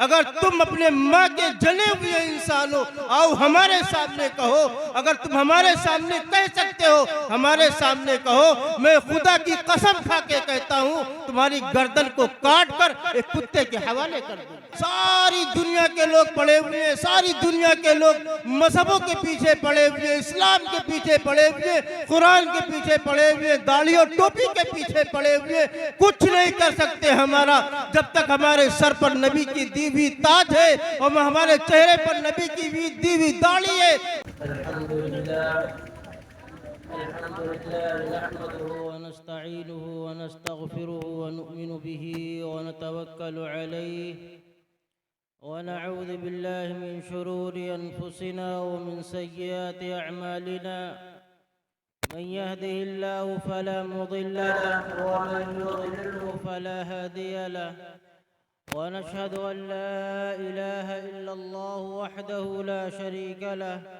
अगर तुम अपने माँ के जले हुए इंसान हो, आओ हमारे सामने कहो। अगर तुम हमारे सामने कह सकते हो, हमारे सामने कहो। मैं खुदा की कसम खा के कहता हूँ, तुम्हारी गर्दन को काट कर एक कुत्ते के हवाले कर दूँ। सारी दुनिया के लोग पड़े हुए हैं, सारी दुनिया के लोग मजहबों के पीछे पड़े हुए, इस्लाम के पीछे पड़े हुए, कुरान के पीछे पड़े हुए, दाढ़ी और टोपी के पीछे पड़े हुए। कुछ नहीं कर सकते हमारा, जब तक हमारे सर पर नबी की दी हुई ताज है और हमारे चेहरे पर नबी की दी हुई दाढ़ी है। वनस्तईनुहु वनस्तगफिरुहु वनुमिनु बिही वनतवक्कलु अलैहि वनऊज़ु बिल्लाहि मिन शुरूरि अनफुसिना वमिन सय्यिआति अअमालिना मन यहदिहिल्लाहु फला मुदिल्ल लहु वमन युद्लिल्हु फला हादिय लहु वनशहदु अन ला इलाहा इल्लल्लाहु वहदहु ला शरीका लहु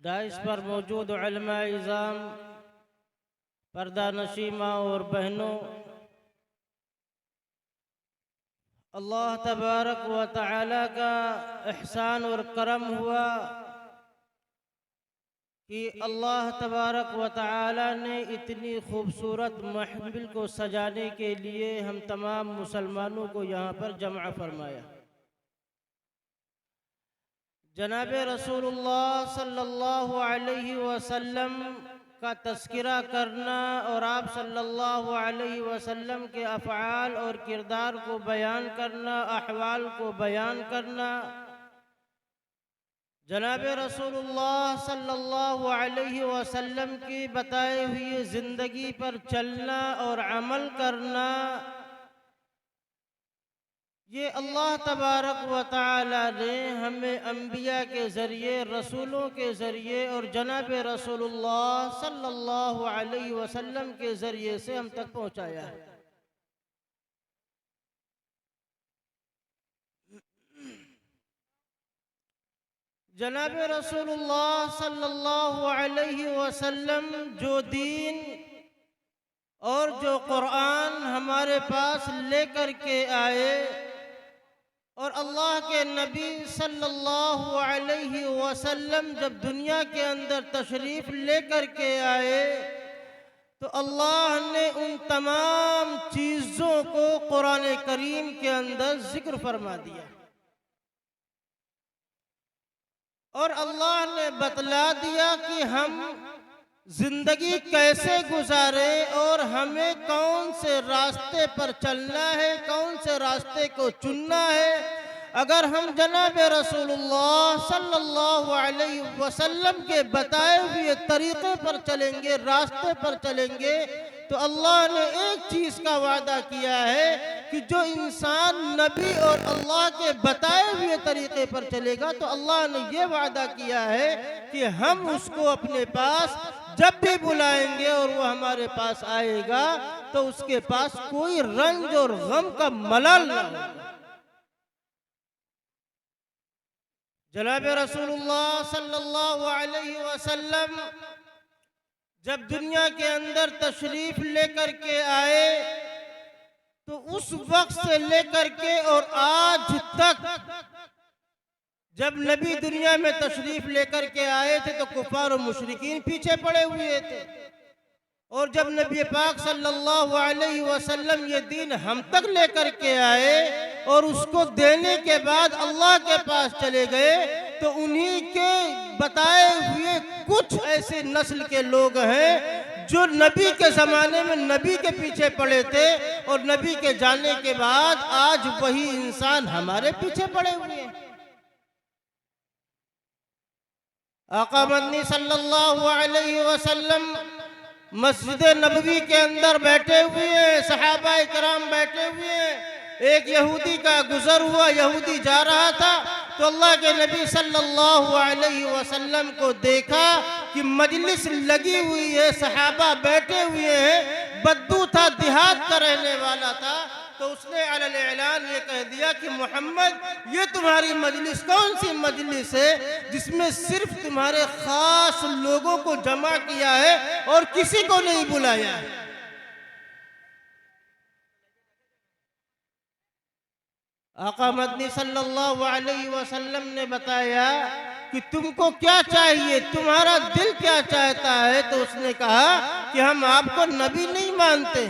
दाइश पर मौजूद उलमा इज़ाम, पर्दा नशीमा और बहनों, अल्लाह तबारक व तआला का एहसान और करम हुआ कि अल्लाह तबारक व तआला ने इतनी खूबसूरत महफिल को सजाने के लिए हम तमाम मुसलमानों को यहाँ पर जमा फरमाया। जनाब रसूलुल्लाह सल्लल्लाहु अलैहि वसल्लम का तज़किरा करना और आप सल्लल्लाहु अलैहि वसल्लम के अफ़आल और किरदार को बयान करना, अहवाल को बयान करना, जनाब रसूलुल्लाह सल्लल्लाहु अलैहि वसल्लम की बताए हुए ज़िंदगी पर चलना और अमल करना, ये अल्लाह तबारक व तआला ने हमें अंबिया के ज़रिए, रसूलों के ज़रिए और जनाब रसूलुल्लाह सल्लल्लाहु अलैहि वसल्लम के ज़रिए से हम तक पहुँचाया है। जनाब रसूलुल्लाह सल्लल्लाहु अलैहि वसल्लम जो दीन और जो कुरान हमारे पास लेकर के आए और अल्लाह के नबी सल्लल्लाहु अलैहि वसल्लम जब दुनिया के अंदर तशरीफ़ लेकर के आए तो अल्लाह ने उन तमाम चीज़ों को कुरान करीम के अंदर ज़िक्र फरमा दिया और अल्लाह ने बतला दिया कि हम जिंदगी कैसे गुजारे और हमें कौन से रास्ते पर चलना है, कौन से रास्ते को चुनना है। अगर हम जनाब रसूलुल्लाह सल्लल्लाहु अलैहि वसल्लम के बताए हुए तरीक़े पर चलेंगे, रास्ते पर चलेंगे, तो अल्लाह ने एक चीज़ का वादा किया है कि जो इंसान नबी और अल्लाह के बताए हुए तरीक़े पर चलेगा तो अल्लाह ने ये वादा किया है कि हम उसको अपने पास जब भी बुलाएंगे और वो हमारे पास आएगा तो उसके पास कोई रंज और गम का मलाल न होगा। जनाब रसूलुल्लाह सल्लल्लाहु अलैहि वसल्लम जब दुनिया के अंदर तशरीफ़ लेकर के आए तो उस वक्त से लेकर के और आज तक जब नबी दुनिया में तशरीफ़ लेकर के आए थे तो कुफार और मुशरिकीन पीछे पड़े हुए थे और जब नबी पाक सल्लल्लाहु अलैहि वसल्लम ये दीन हम तक लेकर के आए और उसको देने के बाद अल्लाह के पास चले गए तो उन्हीं के बताए हुए कुछ ऐसे नस्ल के लोग हैं जो नबी के ज़माने में नबी के पीछे पड़े थे और नबी के जाने के बाद आज वही इंसान हमारे पीछे पड़े हुए हैं। आका मदनी सल्लल्लाहु अलैहि वसल्लम मस्जिद नबवी के अंदर बैठे हुए हैं, सहाबाए किराम बैठे हुए हैं। एक यहूदी का गुजर हुआ, यहूदी जा रहा था तो अल्लाह के नबी सल्लल्लाहु अलैहि वसल्लम को देखा कि मजलिस लगी हुई है, सहाबा बैठे हुए हैं। बद्दू था, देहात का रहने वाला था, तो उसने अलल ऐलान ये कह दिया कि मोहम्मद, ये तुम्हारी मजलिस कौन सी मजलिस है जिसमें सिर्फ तुम्हारे खास लोगों को जमा किया है और किसी को नहीं बुलाया है। आका मदनी सल्लल्लाहु अलैहि वसल्लम ने बताया कि तुमको क्या चाहिए, तुम्हारा दिल क्या चाहता है। तो उसने कहा कि हम आपको नबी नहीं मानते,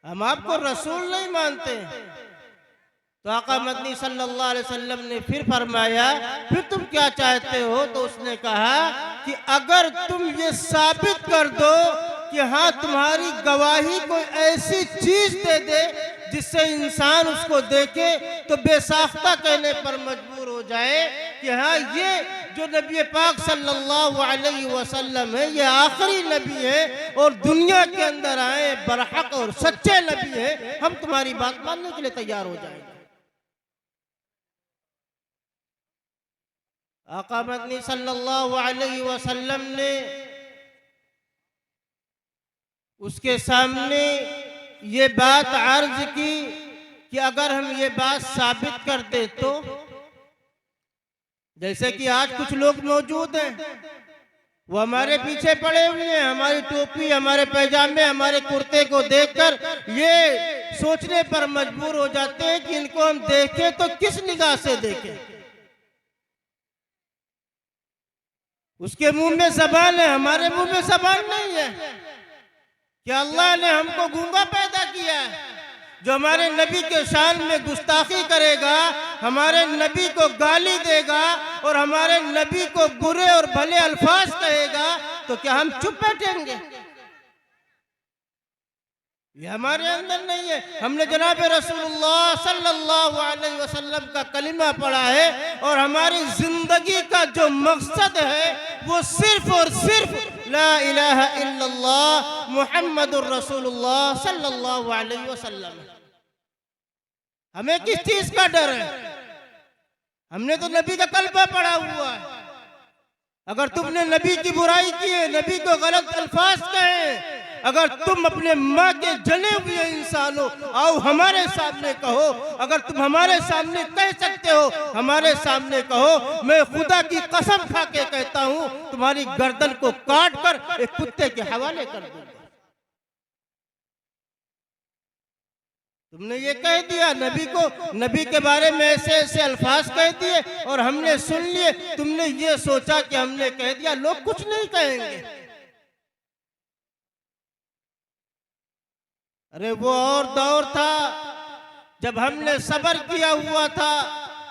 हम आपको रसूल नहीं मानते। तो आका मदनी सल्लल्लाहु अलैहि वसल्लम ने फिर फरमाया, फिर तुम क्या चाहते हो। तो उसने कहा कि अगर तुम ये साबित कर दो कि हाँ तुम्हारी गवाही कोई ऐसी चीज दे दे जिससे इंसान उसको देखे तो बेसाख्ता कहने पर मजबूर हो जाए कि हाँ ये जो नबी पाक सल्लल्लाहु अलैहि वसल्लम है ये आखिरी नबी है और दुनिया के अंदर आए बरहक और सच्चे नबी है, हम तुम्हारी बात मानने के लिए तैयार हो जाएंगे। आका मदनी सल्लल्लाहु अलैहि वसल्लम ने उसके सामने ये बात अर्ज की कि अगर हम ये बात साबित कर दे तो, जैसे कि आज कुछ लोग मौजूद हैं वो हमारे पीछे पड़े हुए हैं, हमारी टोपी, हमारे पैजामे, हमारे कुर्ते को देखकर ये सोचने पर मजबूर हो जाते हैं कि इनको हम देखें तो किस निगाह से देखें। उसके मुंह में ज़बान है, हमारे मुंह में ज़बान नहीं है। क्या अल्लाह ने हमको गूंगा पैदा किया है? जो हमारे नबी के शान में गुस्ताखी करेगा, हमारे नबी को गाली देगा और हमारे नबी को बुरे और भले अल्फाज कहेगा, तो क्या हम चुप बैठेंगे? ये हमारे अंदर नहीं है। हमने जनाब रसूलुल्लाह सल्लल्लाहु अलैहि वसल्लम का कलिमा पढ़ा है और हमारी जिंदगी का जो मकसद है वो सिर्फ और सिर्फ ला इलाहा इल्लल्लाह मुहम्मदुर रसूलुल्लाह सल्लल्लाहु अलैहि वसल्लम। हमें किस चीज का डर है? हमने तो नबी का कलमा पढ़ा हुआ है। अगर तुमने नबी की बुराई की है, नबी को गलत अल्फाज कहे, अगर तुम अपने माँ के जले हुए इंसान हो, आओ हमारे सामने कहो। अगर तुम हमारे सामने कह सकते हो, हमारे सामने कहो। मैं खुदा की कसम खा के कहता हूँ तुम्हारी गर्दन को काट कर एक कुत्ते के हवाले कर दूंगा। तुमने ये कह दिया, नबी को, नबी के बारे में ऐसे ऐसे अल्फाज कह दिए और हमने सुन लिए। तुमने ये सोचा कि हमने कह दिया, लोग कुछ नहीं कहेंगे। अरे वो और दौर था जब हमने सब्र किया हुआ था,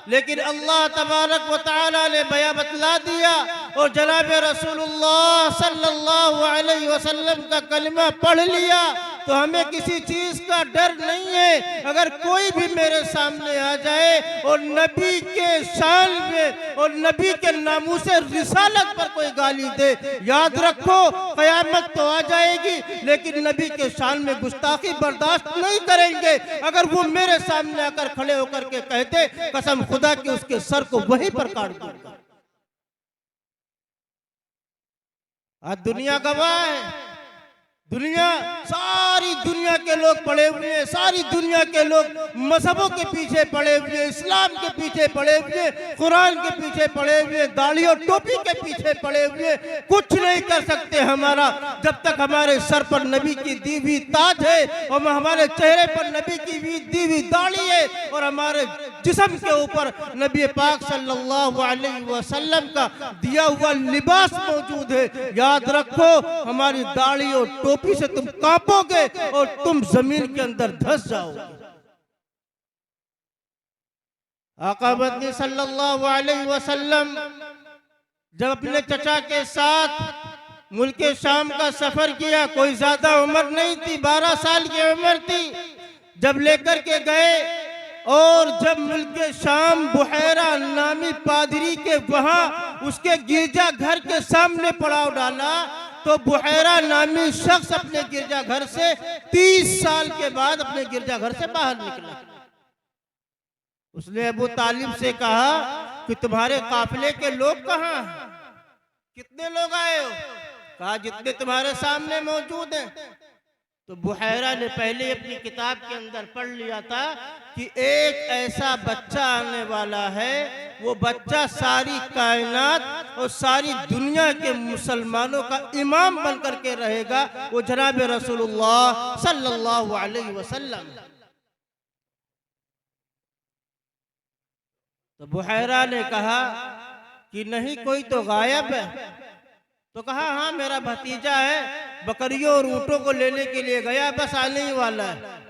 लेकिन अल्लाह तबारक व तआला ने बया बतला दिया और जनाब रसूलुल्लाह सल्लल्लाहु अलैहि वसल्लम का कलिमा पढ़ लिया तो हमें किसी चीज का डर नहीं है। अगर कोई भी मेरे सामने आ जाए और नबी के शान में और नबी के नामूसे रिसालत पर कोई गाली दे, याद रखो कयामत तो आ जाएगी लेकिन नबी के शान में गुस्ताखी बर्दाश्त नहीं करेंगे। अगर वो मेरे सामने आकर खड़े होकर के कहते, कसम खुदा की उसके सर को वहीं पर काट दूंगा। आज दुनिया गवाह है, दुनिया, सारी दुनिया के लोग पड़े हुए हैं, सारी दुनिया के लोग मजहबों के पीछे पड़े हुए, इस्लाम के पीछे पड़े हुए, कुरान के पीछे पड़े हुए, दाढ़ी और टोपी के पीछे पड़े हुए। कुछ नहीं कर सकते हमारा, जब तक हमारे सर पर नबी की दी हुई ताज है और हमारे चेहरे पर नबी की दी हुई दाढ़ी है और हमारे जिस्म के ऊपर नबी पाक सल्लल्लाहु अलैहि वसल्लम का दिया हुआ लिबास मौजूद है। याद रखो, हमारी दाढ़ी और टोपी से तुम कांपोगे और तुम जमीन के अंदर धंस जाओगे। आका मदनी सल्लल्लाहु अलैहि वसल्लम जब अपने चचा के साथ मुल्क शाम का सफर किया, कोई ज्यादा उम्र नहीं थी, 12 साल की उम्र थी, जब लेकर के गए और जब मुल्क शाम बुहैरा नामी पादरी के वहां उसके गिरजा घर के सामने पड़ाव डाला, तो बुहैरा नामी शख्स अपने गिरजा घर से 30 साल के बाद अपने गिरजा घर से बाहर निकला। उसने अबू तालिब से कहा कि तुम्हारे काफिले के लोग कहाँ हैं, कितने लोग आए हो? कहा जितने तुम्हारे सामने मौजूद हैं। तो बुहैरा ने पहले अपनी किताब के अंदर पढ़ लिया था कि एक ऐसा बच्चा आने वाला है, वो बच्चा सारी कायनात और सारी दुनिया के मुसलमानों का इमाम बनकर के रहेगा, वो जनाब रसूलुल्लाह सल्लल्लाहु अलैहि वसल्लम। तो बुहैरा ने कहा कि नहीं, कोई तो गायब है। तो कहा हाँ, मेरा भतीजा है, बकरियों और ऊँटों को लेने के लिए गया, बस आने ही वाला है।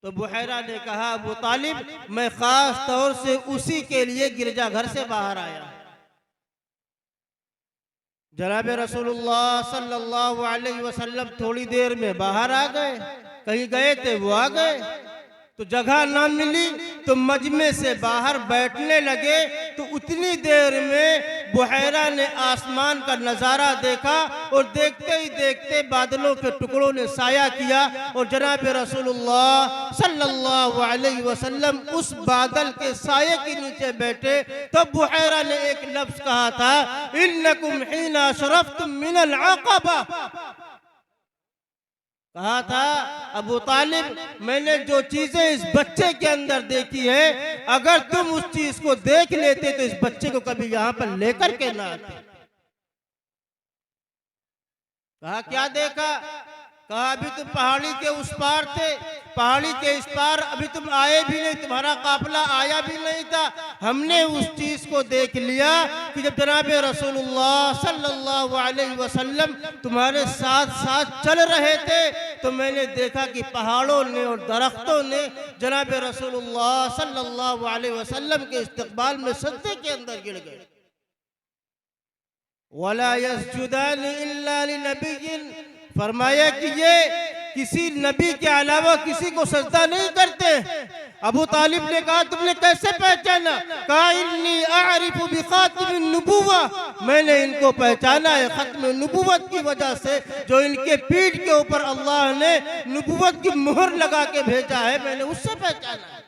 तो बुहैरा ने कहा अबू तालिब, मैं खास तौर से उसी के लिए गिरजाघर से बाहर आया। जनाब रसूलुल्लाह सल्लल्लाहु अलैहि वसल्लम थोड़ी देर में बाहर आ गए, कहीं गए थे वो आ गए, तो जगह ना मिली तो मजमे से बाहर बैठने लगे। तो उतनी देर में बुहैरा ने आसमान का नजारा देखा और देखते ही देखते बादलों के टुकड़ों ने साया किया और जनाब रसूलुल्लाह सल्लल्लाहु अलैहि वसल्लम उस बादल के साये के नीचे बैठे। तो बुहैरा ने एक लफ्ज कहा था, इन्नकुम हिना अशरफ्तुम मिनल अक़बा। कहा था अबू तालिब, मैंने जो चीजें इस बच्चे के अंदर देखी है, अगर तुम उस चीज को देख लेते तो इस बच्चे को कभी यहां पर लेकर के ना आते। कहा क्या देखा? कहा अभी तुम पहाड़ी के उस पार थे, पहाड़ी के इस पार अभी तुम आए भी नहीं, तुम्हारा काफिला आया भी नहीं था। हमने उस चीज को देख लिया कि जब जनाब रसूलुल्लाह सल्लल्लाहु अलैहि वसल्लम तुम्हारे साथ साथ चल रहे थे, तो मैंने देखा कि पहाड़ों ने और दरख्तों ने जनाब रसूलुल्लाह सल्लल्लाहु अलैहि वसल्लम के इस्तकबाल में सजदे के अंदर गिर गए। वला यस्जुदान इल्ला लिनबिय्यिन, फरमाया कि ये किसी नबी के अलावा किसी को सजदा नहीं करते। अबू तालिब ने कहा तुमने कैसे पहचाना? कहा इन्नी आरिफु बिखातिमिन नुबुव्वा, मैंने इनको पहचाना है खत्म नुबुव्वत की वजह से, जो इनके पीठ के ऊपर अल्लाह ने नुबुव्वत की मुहर लगा के भेजा है, मैंने उससे पहचाना।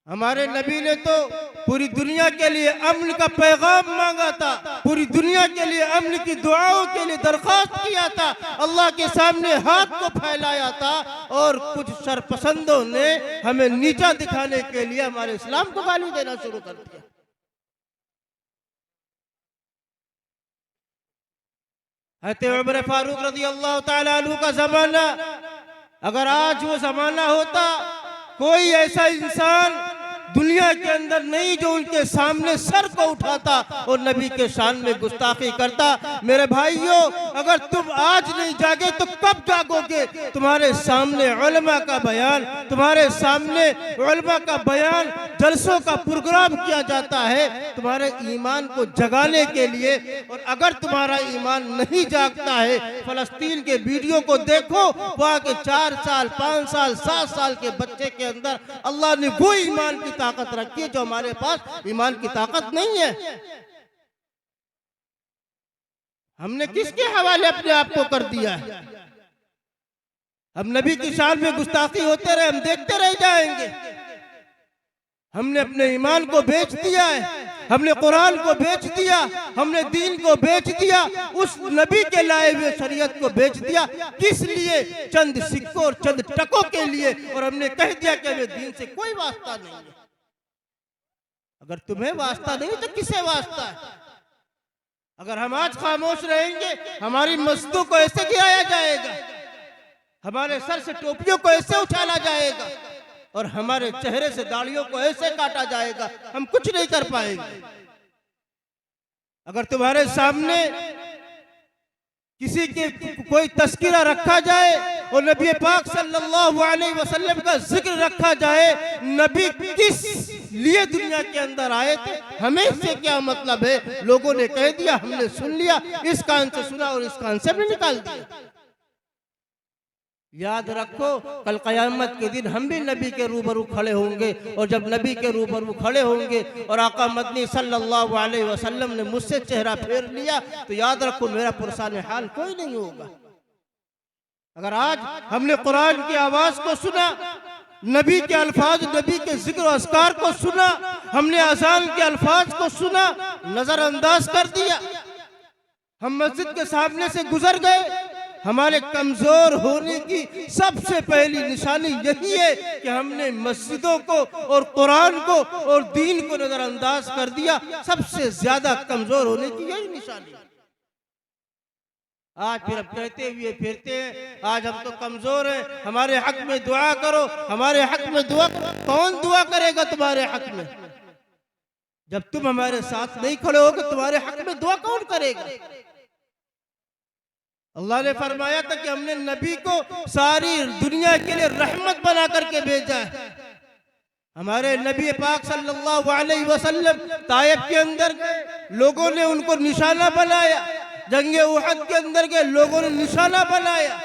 हमारे नबी ने तो पूरी दुनिया के लिए अमन का पैगाम मांगा था, पूरी दुनिया के लिए अमन की दुआओं के लिए दरख्वास्त किया था, अल्लाह के सामने हाथ को फैलाया था, और कुछ शरपसंदों ने हमें नीचा दिखाने के लिए हमारे इस्लाम को गाली देना शुरू कर दिया। हज़रत उमर फारूक रज़ी अल्लाह ताला अन्हु का जमाना, अगर आज वो जमाना होता, कोई ऐसा इंसान दुनिया के अंदर नहीं जो उनके सामने सर को उठाता और नबी के शान में गुस्ताखी करता। मेरे भाइयों, अगर तुम आज नहीं जागे तो कब जागोगे? तुम्हारे सामने उलमा का बयान, तुम्हारे सामने उलमा का बयान, जलसों का प्रोग्राम किया जाता है तुम्हारे ईमान को जगाने के लिए। और अगर तुम्हारा ईमान नहीं जागता है, फलस्तीन के वीडियो को देखो, वहाँ के 4 साल 5 साल 7 साल के बच्चे के अंदर अल्लाह ने वो ईमान की ताकत रखी है जो हमारे पास ईमान की ताकत नहीं है। हमने किसके हवाले अपने आप को कर दिया है? हम नबी की शान में गुस्ताखी होते रहे, हम देखते रह जाएंगे। हमने अपने ईमान को बेच दिया है, हमने कुरान को बेच दिया, हमने दीन को बेच दिया, उस नबी के लाए हुए शरीयत को बेच दिया। किस लिए? चंद सिक्कों और चंद टकों के लिए। और हमने कह दिया कि हमें दीन से कोई वास्ता नहीं है। अगर तुम्हें वास्ता नहीं तो किसे वास्ता है? अगर हम आज खामोश रहेंगे, हमारी मस्जिदों को ऐसे गिराया जाएगा, हमारे सर से टोपियों को ऐसे उछाला जाएगा, और हमारे चेहरे से दाढ़ियों को ऐसे काटा जाएगा, हम कुछ नहीं कर पाएंगे। अगर तुम्हारे सामने किसी के कोई तस्कीरा रखा जाए और नबी पाक सल्लल्लाहु अलैहि वसल्लम का जिक्र रखा जाए। नबी किस लिए दुनिया के अंदर आए थे, हमें से क्या मतलब है? लोगों ने कह दिया, हमने सुन लिया, इस कान से सुना और इस कान से हमने निकाल दिया। याद रखो, कल कयामत के दिन हम भी नबी के रूबरू खड़े होंगे, और जब नबी के रूबरू खड़े होंगे और आका मदनी सल्लल्लाहु अलैहि वसल्लम ने मुझसे चेहरा फेर लिया, तो याद रखो मेरा पुरसाने हाल कोई नहीं होगा। अगर आज हमने कुरान की आवाज को सुना, नबी के अल्फाज, नबी के जिक्र और अस्कार को सुना, हमने अजान के अल्फाज को सुना, नजरअंदाज कर दिया, हम मस्जिद के सामने से गुजर गए, हमारे कमजोर होने की सबसे पहली निशानी यही है कि हमने मस्जिदों को और कुरान को और दीन को नजरअंदाज कर दिया। सबसे ज्यादा कमजोर होने की यही निशानी। आज फिर अब कहते हुए फिरते हैं, आज हम तो कमजोर हैं, हमारे हक में दुआ करो, हमारे हक में दुआ करो। कौन दुआ करेगा तुम्हारे हक में? जब तुम हमारे साथ नहीं खड़े होगे, तुम्हारे हक में दुआ कौन करेगा? अल्लाह ने फरमाया था कि हमने नबी को सारी दुनिया के लिए रहमत बना करके भेजा है। हमारे नबी पाक सल्लल्लाहु अलैहि वसल्लम ताइफ के अंदर गए, लोगों ने उनको निशाना बनाया। जंगे उहद के अंदर गए, लोगों ने निशाना बनाया।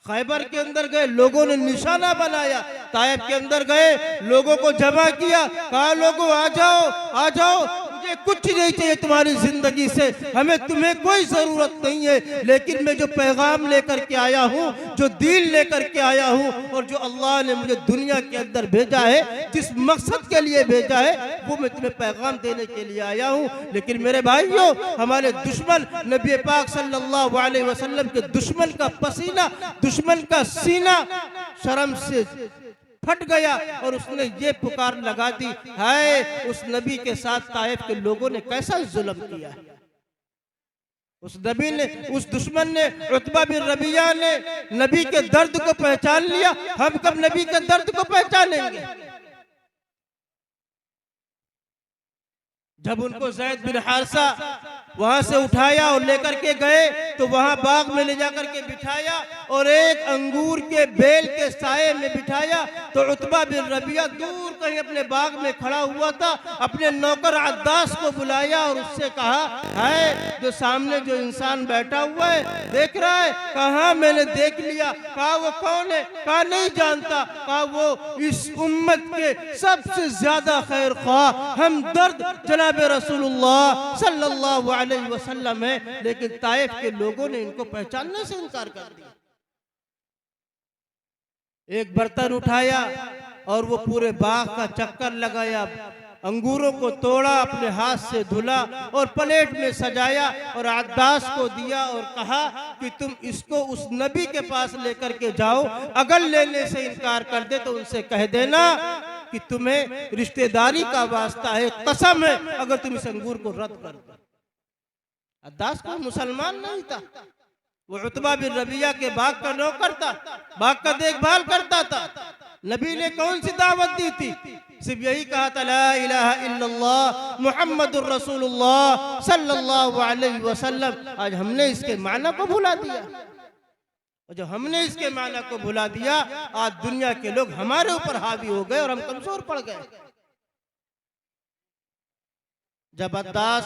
खैबर के अंदर गए, लोगों ने निशाना बनाया। ताइफ के अंदर गए, लोगों को जमा किया, कहा लोगों आ जाओ, आ जाओ, मुझे कुछ नहीं चाहिए तुम्हारी जिंदगी से, हमें तुम्हें कोई जरूरत नहीं है, लेकिन मैं जो पैगाम लेकर के आया हूँ, जो दीन लेकर के आया हूँ, और जो अल्लाह ने मुझे दुनिया के अंदर भेजा है, जिस मकसद के लिए भेजा है, वो मैं तुम्हें पैगाम देने के लिए आया हूँ। लेकिन मेरे भाइयों, हमारे दुश्मन नबी पाक सल्लल्लाहु अलैहि वसल्लम के दुश्मन का पसीना, दुश्मन का सीना शर्म से फट गया, और उसने ये पुकार लगा दी, हाय उस नबी के साथ ताइफ के लोगों ने कैसा जुल्म किया। उस नबी ने, उस दुश्मन ने, उतबा बिन रबिया ने नबी के दर्द को पहचान लिया। हम कब नबी के दर्द को पहचानेंगे? जब उनको ज़ैद बिन हारिसा वहां से उठाया और लेकर के गए, तो वहां बाग में ले जाकर के बिठाया और एक अंगूर के बेल के साये में बिठाया। तो उतबा बिन रबिया दूर कहीं अपने बाग में खड़ा हुआ था, अपने नौकर अद्दास को बुलाया और उससे कहा, है जो सामने जो इंसान बैठा हुआ है देख रहा है? कहा मैंने देख लिया। कहा वो कौन है? कहा नहीं जानता। कहा वो इस उम्मत के सबसे ज्यादा खैर ख्वाह हमदर्द जनाब रसूलुल्लाह सल्लल्लाहु अलैहि वसल्लम है। लेकिन ताइफ के लोगों ने इनको पहचानने से इनकार कर दिया। एक बर्तन उठाया और वो पूरे बाग का चक्कर लगाया, अंगूरों को तोड़ा, अपने हाथ से धुला और प्लेट में सजाया और अद्दास को दिया और कहा कि तुम इसको उस नबी के पास लेकर के जाओ, अगर लेने से इनकार कर दे तो उनसे कह देना कि तुम्हें रिश्तेदारी का वास्ता है, कसम है अगर तुम इस अंगूर को रद्द कर दो। अद्दास को मुसलमान नहीं था, वो उतबा बिन रबिया के बाग का नौकर था, बाग का देखभाल करता था। नबी ने कौन सी दावत दी थी? सिर्फ यही कहा था, ला इलाहा इल्लल्लाह मुहम्मदुर रसूलुल्लाह सल्लल्लाहु अलैहि वसल्लम। आज हमने इसके माना को भुला दिया, और जब हमने इसके माना को भुला दिया, आज दुनिया के लोग हमारे ऊपर हावी हो गए और हम कमजोर पड़ गए। जब अद्दास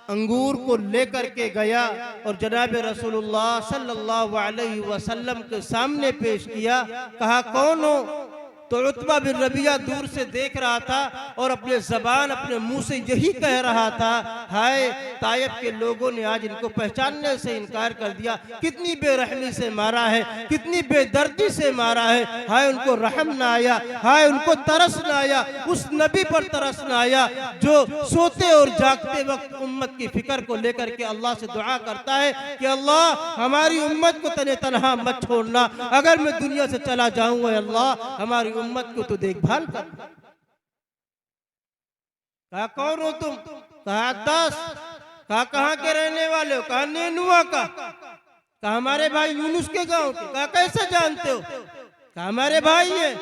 अंगूर को लेकर के गया और जनाब रसूलुल्लाह सल्लल्लाहु अलैहि वसल्लम के सामने पेश किया, कहा कौन हो? तो उतबा बिन रबिया दूर से देख रहा था और अपने जबान, अपने मुंह से यही कह रहा था, हाय ताइफ के लोगों ने आज इनको पहचानने से इनकार कर दिया। कितनी बेरहमी से मारा है, कितनी बेदर्दी से मारा है। हाय उनको रहम ना आया, हाय उनको तरस ना आया, उस नबी पर तरस ना आया जो सोते और जागते वक्त उम्मत की फिक्र को लेकर के अल्लाह से दुआ करता है कि अल्लाह हमारी उम्मत को तने तनहा मत छोड़ना, अगर मैं दुनिया से चला जाऊंगा अल्लाह हमारी उम्मत को तो देखभाल कर। कहा कौन हो तुम? कहा अद्दास। कहा कहाँ के रहने वाले हो? कहा नेनुआ का। कहा हमारे भाई यूनुस के गांव के। कहा कैसे जानते हो? कहा हमारे भाई है।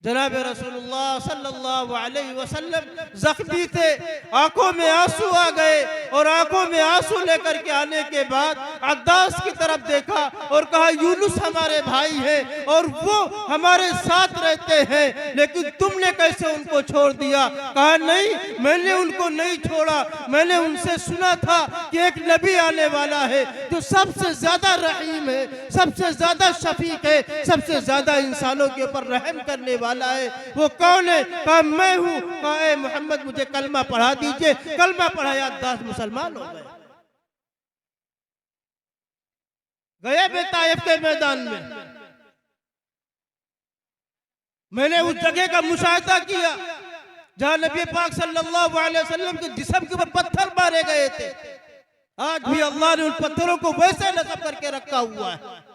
जनाब रसूलुल्लाह सल्लल्लाहु अलैहि वसल्लम जख्मी थे, आंखों में आंसू आ गए और आंखों में आंसू लेकर के आने के बाद अब्बास की तरफ देखा और कहा यूनुस हमारे भाई हैं और वो हमारे साथ रहते हैं, लेकिन तुमने कैसे उनको छोड़ दिया? कहा नहीं, मैंने उनको नहीं छोड़ा, मैंने उनसे सुना था कि एक नबी आने वाला है जो सबसे ज्यादा रहीम है, सबसे ज्यादा शफीक है, सबसे ज्यादा इंसानों के ऊपर रहम करने वाला है। वो कौन है? कहा मैं हूँ। कहा ए मोहम्मद मुझे कलमा पढ़ा दीजिए। कलमा पढ़ाया, 10 मुसलमान हो गए। गए बे ताइफ के मैदान में, मैंने उस जगह का मुशाहिदा किया जहां नबी पाक सल्लल्लाहु अलैहि वसल्लम के जिस्म के ऊपर पत्थर मारे गए थे। आज भी अल्लाह ने उन पत्थरों को वैसे नस्ब करके रखा हुआ है।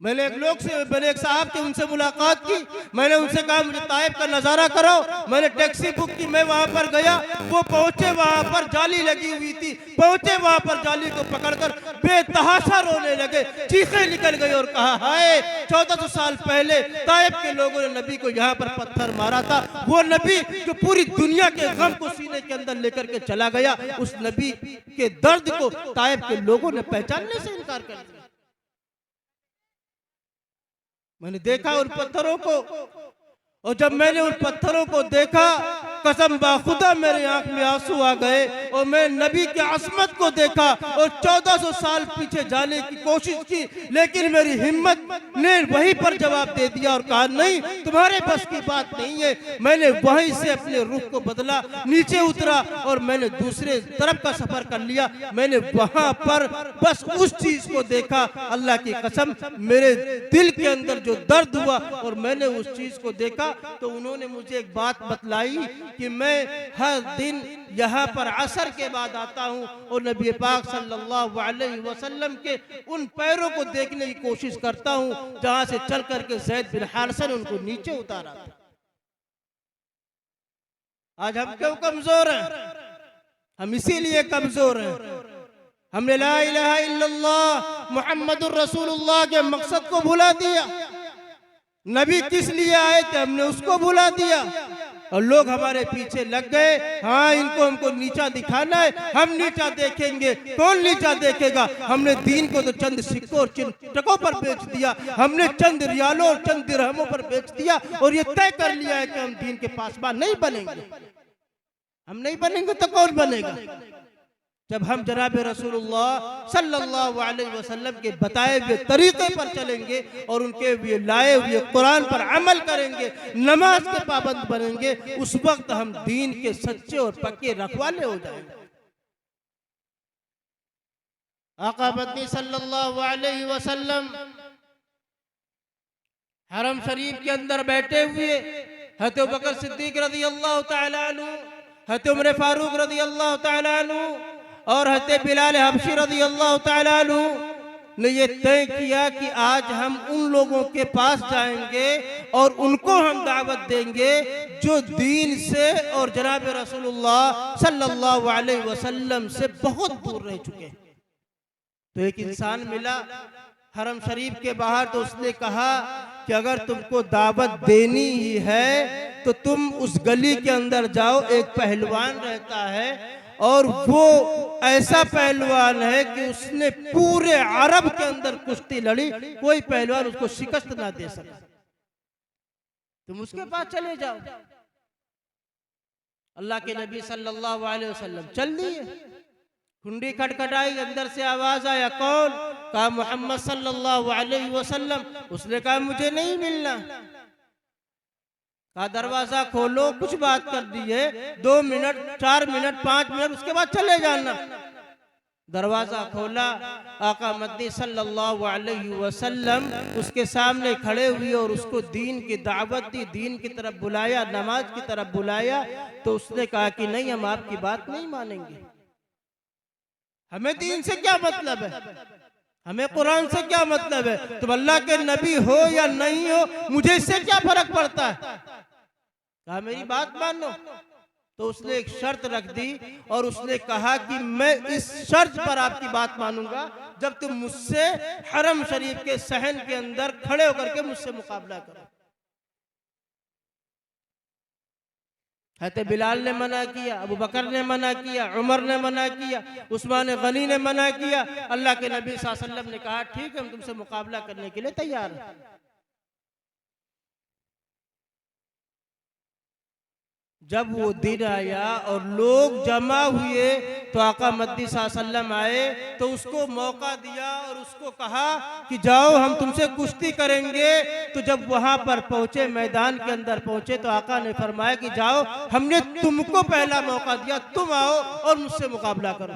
मैंने एक साहब से उनसे मुलाकात की, मैंने उनसे कहा मुझे ताइफ का नज़ारा कराओ। मैंने टैक्सी बुक की, मैं वहां पर गया। वो पहुंचे, वहां पर जाली लगी हुई थी, पहुंचे वहां पर जाली को पकड़कर बेतहाशा रोने लगे, चीखें निकल गई और कहा हाय 1400 साल पहले ताइफ के लोगों ने नबी को यहाँ पर पत्थर मारा था। वो नबी जो पूरी दुनिया के गम को सीने के अंदर लेकर के चला गया, उस नबी के दर्द को ताइफ के लोगों ने पहचानने से इनकार कर दिया। मैंने देखा उन पत्थरों को, और जब मैंने उन पत्थरों को देखा, कसम बाखुदा मेरे आंख में आंसू आ गए और मैं नबी की असमत को देखा और 1400 साल पीछे जाने की कोशिश की, लेकिन मेरी हिम्मत ने वहीं पर जवाब दे दिया और कहा नहीं, तुम्हारे बस की बात नहीं है। मैंने वहीं से अपने रुख को बदला, नीचे उतरा और मैंने दूसरे तरफ का सफर कर लिया। मैंने वहां पर बस उस चीज को देखा, अल्लाह की कसम मेरे दिल के अंदर जो दर्द हुआ और मैंने उस चीज को देखा, तो उन्होंने मुझे एक बात बतलाई कि मैं हर दिन यहाँ पर असर के बाद आता हूँ और नबी पाक सल्लल्लाहु अलैहि वसल्लम के उन पैरों को देखने की कोशिश करता हूँ जहाँ से चल करके ज़ैद बिन हारिसा ने उनको नीचे उतारा था। आज हम क्यों कमजोर हैं? हम इसीलिए कमजोर हैं, हमने ला इलाहा इल्लल्लाह मुहम्मदुर रसूलुल्लाह के मकसद को भुला दिया। नबी किस लिए आए थे हमने उसको भुला दिया और लोग हमारे पीछे लग गए। हाँ, इनको हमको नीचा दिखाना है, हम नीचा देखेंगे। कौन नीचा देखेगा? हमने दीन को तो चंद सिक्कों और टकों पर बेच दिया, हमने चंद रियालों और चंद दिरहमों पर बेच दिया और ये तय कर लिया है कि हम दीन के पासबान नहीं बनेंगे। हम नहीं बनेंगे तो कौन बनेगा? जब हम जनाब रसूलुल्लाह सल्लल्लाहु अलैहि वसल्लम के बताए हुए तरीके पर चलेंगे और उनके हुए लाए हुए कुरान पर अमल करेंगे, नमाज के पाबंद बनेंगे, उस वक्त हम दीन के सच्चे और पक्के रखवाले हो जाएंगे। आका मदनी सल्लल्लाहु अलैहि वसल्लम हरम शरीफ के अंदर बैठे हुए हज़रत अबू बकर सिद्दीक रज़ी अल्लाह तआला अन्हु, हज़रत उमर फारूक रज़ी अल्लाह तआला अन्हु और हज़रत बिलाल हबशी रज़ी अल्लाह तआला अन्हु ने ये तय किया कि आज हम उन लोगों के पास जाएंगे और उनको हम दावत देंगे जो दीन से और जनाब रसूलुल्लाह सल्लल्लाहु अलैहि वसल्लम से बहुत दूर रह चुके हैं। तो एक इंसान मिला हरम शरीफ के बाहर, तो उसने कहा कि अगर तुमको दावत देनी ही है तो तुम उस गली के अंदर जाओ, एक पहलवान रहता है और वो ऐसा पहलवान है कि उसने पूरे अरब के अंदर कुश्ती लड़ी, कोई पहलवान उसको शिकस्त ना दे सका। तुम उसके पास चले जाओ। अल्लाह के नबी सल्लल्लाहु अलैहि वसल्लम चल दिए। कुंडी खटखटाई, अंदर से आवाज आया, कौन? कहा मोहम्मद सल्लल्लाहु अलैहि वसल्लम। उसने कहा मुझे नहीं मिलना। कहा दरवाजा खोलो, कुछ बात कर दी है, 2 मिनट 4 मिनट 5 मिनट, उसके बाद चले जाना। दरवाजा खोला, आका मदनी सल्लल्लाहु अलैहि वसल्लम उसके सामने खड़े हुए और उसको दीन की दावत दी, दीन की तरफ बुलाया, नमाज की तरफ बुलाया। तो उसने कहा कि नहीं, हम आपकी बात नहीं मानेंगे। हमें दीन से क्या मतलब है, हमें कुरान से क्या मतलब है? तुम अल्लाह के नबी हो या नहीं हो, मुझे इससे क्या फर्क पड़ता है? कहा मेरी बात मानो। तो उसने एक शर्त रख दी और उसने कहा कि मैं इस शर्त पर आपकी बात मानूंगा जब तुम मुझसे हरम शरीफ के सहन के अंदर खड़े होकर के मुझसे मुकाबला करो। हज़रत बिलाल ने मना किया, अबू बकर ने मना किया, उमर ने मना किया, उस्मान गनी ने मना किया। अल्लाह के नबी सल्लल्लाहु अलैहि वसल्लम ने कहा ठीक है, हम तुमसे मुकाबला करने के लिए तैयार हैं। जब वो दिन आया और लोग जमा हुए तो आका मद्दी सल्लल्लाहु आए तो उसको मौका दिया और उसको कहा कि जाओ हम तुमसे कुश्ती करेंगे। तो जब वहां पर पहुंचे, मैदान के अंदर पहुंचे, तो आका ने फरमाया कि जाओ, हमने तुमको पहला मौका दिया, तुम आओ और मुझसे मुकाबला करो,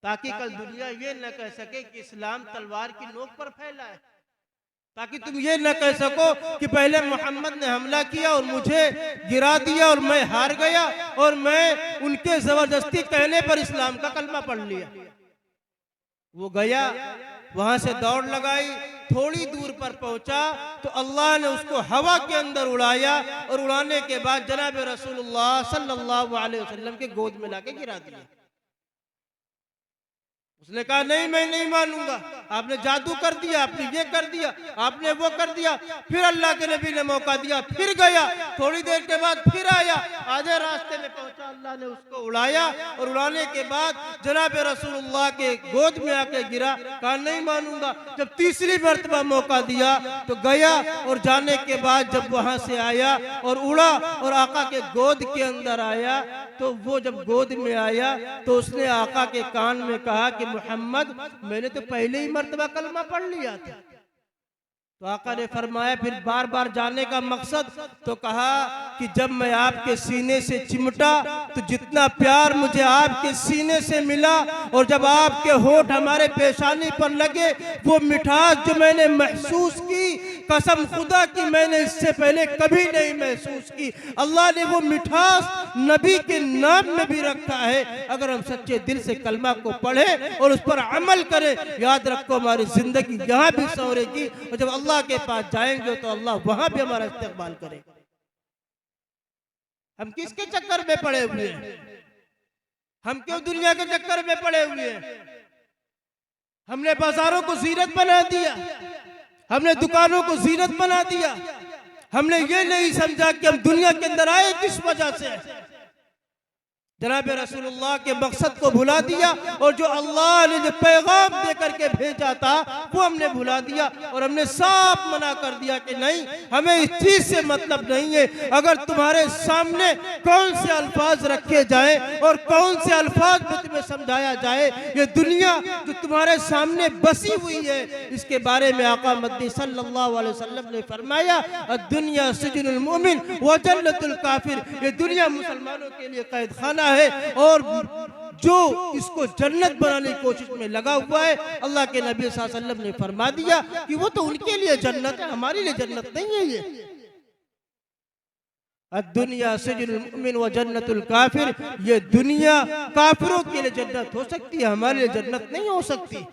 ताकि कल दुनिया ये न कह सके कि इस्लाम तलवार की नोक पर फैला है, ताकि तुम ये न कह सको कि पहले मोहम्मद ने हमला किया और मुझे गिरा दिया और मैं हार गया और मैं उनके जबरदस्ती कहने पर इस्लाम का कलमा पढ़ लिया। वो गया, वहां से दौड़ लगाई, थोड़ी दूर पर पहुंचा तो अल्लाह ने उसको हवा के अंदर उड़ाया और उड़ाने के बाद जनाब रसूलुल्लाह सल्लल्लाहु अलैहि वसल्लम के गोद में लाके गिरा दिया। उसने कहा नहीं, मैं नहीं मानूंगा, आपने जादू कर दिया, आपने ये कर दिया, आपने वो कर दिया। फिर अल्लाह के नबी ने मौका दिया, फिर गया, थोड़ी देर के बाद फिर आया, आधे रास्ते में पहुंचा, अल्लाह ने उसको उड़ाया और उड़ाने के बाद जनाब रसूलुल्लाह के गोद में आके गिरा। कहा नहीं मानूंगा। जब तीसरी मर्तबा मौका दिया तो गया और जाने के बाद जब वहां से आया और उड़ा और आका के गोद के अंदर आया, तो वो जब गोद में आया तो उसने आका के कान में कहा कि मोहम्मद, मैंने तो पहले ही मर्तबा कलमा पढ़ लिया था। तो आका ने फरमाया फिर बार बार जाने का मकसद, तो कहा कि जब मैं आपके सीने से चिमटा तो जितना प्यार मुझे आपके सीने से मिला और जब आपके होठ हमारे पेशानी पर लगे, वो मिठास जो मैंने महसूस की, कसम खुदा की मैंने इससे पहले कभी नहीं महसूस की। अल्लाह ने वो मिठास नबी के नाम में भी रखा है। अगर हम सच्चे दिल से कलमा को पढ़े और उस पर अमल करें, याद रखो हमारी जिंदगी यहाँ भी संवरेगी और जब अल्लाह के पास जाएंगे तो अल्लाह वहां भी हमारा इस्तेमाल करेगा। हम किसके चक्कर में पड़े हुए हैं? हम क्यों दुनिया के चक्कर में पड़े हुए हैं? हमने बाजारों को जीनत बना दिया, हमने दुकानों को जीनत बना दिया, हमने ये नहीं समझा कि हम दुनिया के अंदर आए किस वजह से। जनाब रसूलुल्लाह के मकसद को भुला दिया और जो अल्लाह ने जो पैगाम दे करके भेजा था वो हमने भुला दिया और हमने साफ मना कर दिया कि नहीं, हमें इस चीज से मतलब नहीं है। अगर तुम्हारे सामने कौन से अल्फाज रखे जाए और कौन से अल्फाज में तुम्हें समझाया जाए, ये दुनिया जो तुम्हारे सामने बसी हुई है, इसके बारे में आका मद्दी सल्लल्लाहु अलैहि वसल्लम ने फरमाया, दुनिया सिजनुल मोमिन व जन्नतुल काफिर, ये दुनिया मुसलमानों के लिए कैद खाना है और जो इसको जन्नत बनाने की कोशिश में लगा हुआ है, अल्लाह के नबी सल्लल्लाहु अलैहि वसल्लम ने फरमा दिया कि वो तो उनके लिए जन्नत है, हमारे लिए जन्नत नहीं है। ये दुनिया सिजनुल मुमिन व जन्नतुल काफिर, ये दुनिया काफिरों के लिए जन्नत हो सकती है, हमारे लिए जन्नत नहीं हो सकती।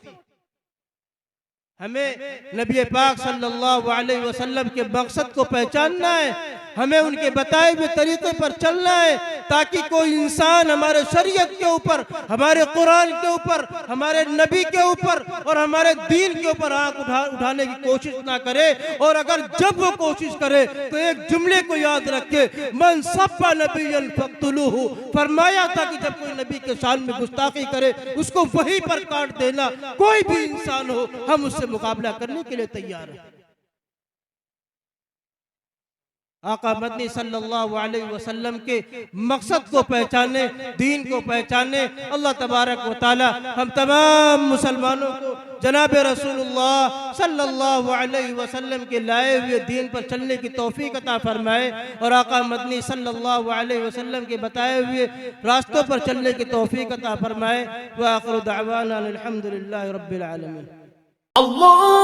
हमें नबी पाक सल्लल्लाहु अलैहि वसल्लम के मकसद को पहचानना है, हमें उनके बताए हुए तरीके पर चलना है, ताकि कोई इंसान हमारे शरीयत के ऊपर, हमारे कुरान के ऊपर, हमारे नबी के ऊपर और हमारे दीन के ऊपर आंख उठाने की कोशिश ना करे। और अगर जब वो कोशिश करे तो एक जुमले को याद रखे, मन सब्बा नबिय्यन फक्तुलूहु, फरमाया था कि जब कोई नबी के शान में गुस्ताखी करे उसको वहीं पर काट देना। कोई भी इंसान हो, हम उससे मुकाबला करने के लिए तैयार हैं। आका मदनी सल्लल्लाहु अलैहि वसल्लम के मकसद को पहचाने, दीन को पहचाने। अल्लाह तबारक व तआला हम तमाम मुसलमानों को जनाब रसूलुल्लाह सल्लल्लाहु अलैहि वसल्लम के लाए हुए दीन पर चलने की तौफीक अता फरमाए और आका मदनी सल्लल्लाहु अलैहि वसल्लम के बताए हुए रास्तों पर चलने की तौफीक अता फरमाए। व आखिरु दअवाना अल्हम्दुलिल्लाहि रब्बिल आलमीन। Allah